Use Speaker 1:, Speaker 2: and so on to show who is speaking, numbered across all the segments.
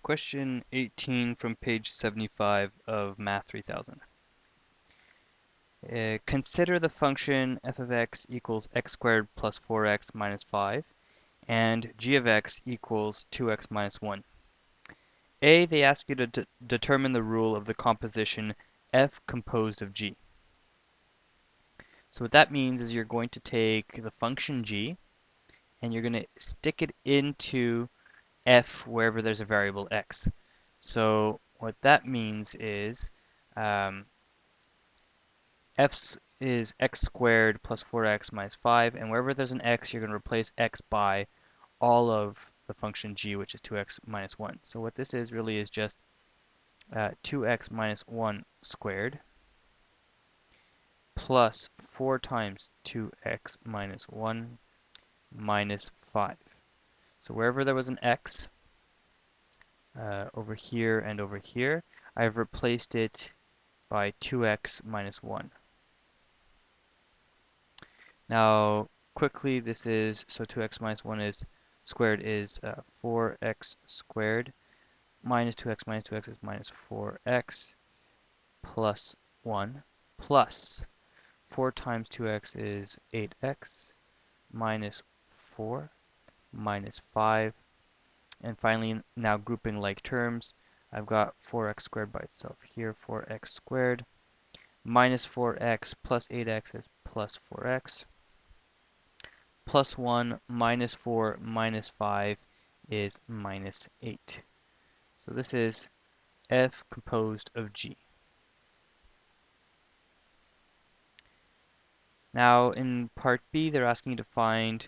Speaker 1: Question 18 from page 75 of Math 3000. Consider the function f of x equals x squared plus 4x minus 5 and g of x equals 2x minus 1. They ask you to determine the rule of the composition f composed of g. So what that means is you're going to take the function g and you're going to stick it into f wherever there's a variable x. So what that means is f is x squared plus 4x minus 5, and wherever there's an x, you're going to replace x by all of the function g, which is 2x minus 1. So what this is really is just 2x minus 1 squared plus 4 times 2x minus 1 minus 5. So wherever there was an x, over here and over here, I've replaced it by 2x minus 1. Now, quickly, this is, so 2x minus 1 is squared is 4x squared minus 2x is minus 4x plus 1 plus 4 times 2x is 8x minus 4 minus 5. And finally, now grouping like terms, I've got 4x squared by itself here, 4x squared minus 4x plus 8x is plus 4x. Plus 1 minus 4 minus 5 is minus 8. So this is f composed of g. Now in part B, they're asking you to find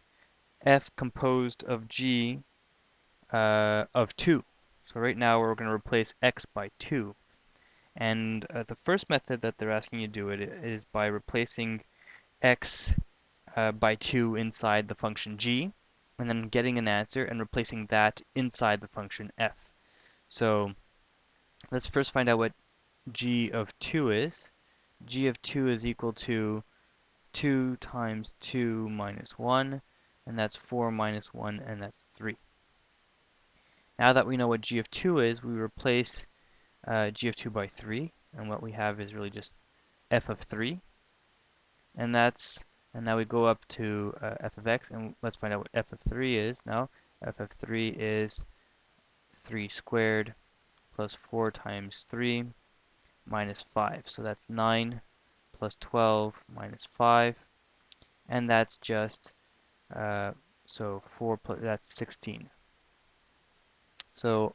Speaker 1: f composed of g of 2. So right now we're going to replace x by 2. And the first method that they're asking you to do it is by replacing x by 2 inside the function g, and then getting an answer and replacing that inside the function f. So let's first find out what g of 2 is. G of 2 is equal to 2 times 2 minus 1, and that's 4 minus 1, and that's 3. Now that we know what g of 2 is, we replace g of 2 by 3, and what we have is really just f of 3. And now we go up to f of x, and let's find out what f of 3 is now. F of 3 is 3 squared plus 4 times 3 minus 5. So that's 9 plus 12 minus 5, and that's just, so 4 plus, that's 16. So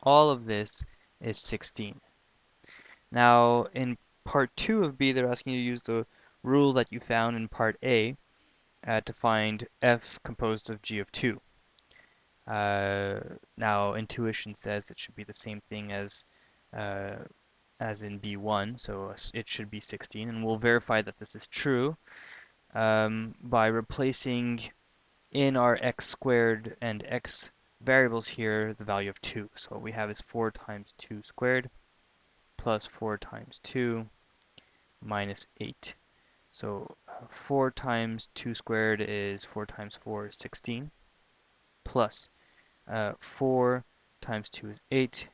Speaker 1: all of this is 16. Now in part 2 of B, they're asking you to use the rule that you found in part A to find f composed of g of 2. Now intuition says it should be the same thing as in B1, so it should be 16, and we'll verify that this is true by replacing in our x squared and x variables here the value of 2. So what we have is 4 times 2 squared plus 4 times 2 minus 8. So 4 times 2 squared is 4 times 4 is 16, plus 4 times 2 is 8,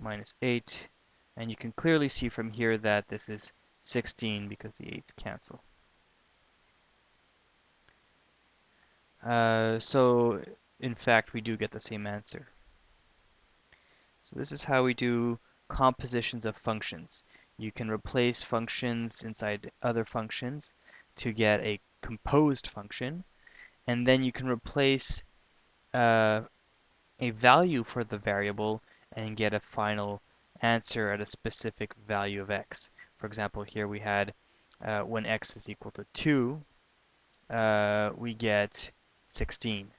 Speaker 1: minus 8, and you can clearly see from here that this is 16 because the 8's cancel. So in fact we do get the same answer. So this is how we do compositions of functions. You can replace functions inside other functions to get a composed function, and then you can replace a value for the variable and get a final answer at a specific value of x. For example, here we had when x is equal to 2, we get 16.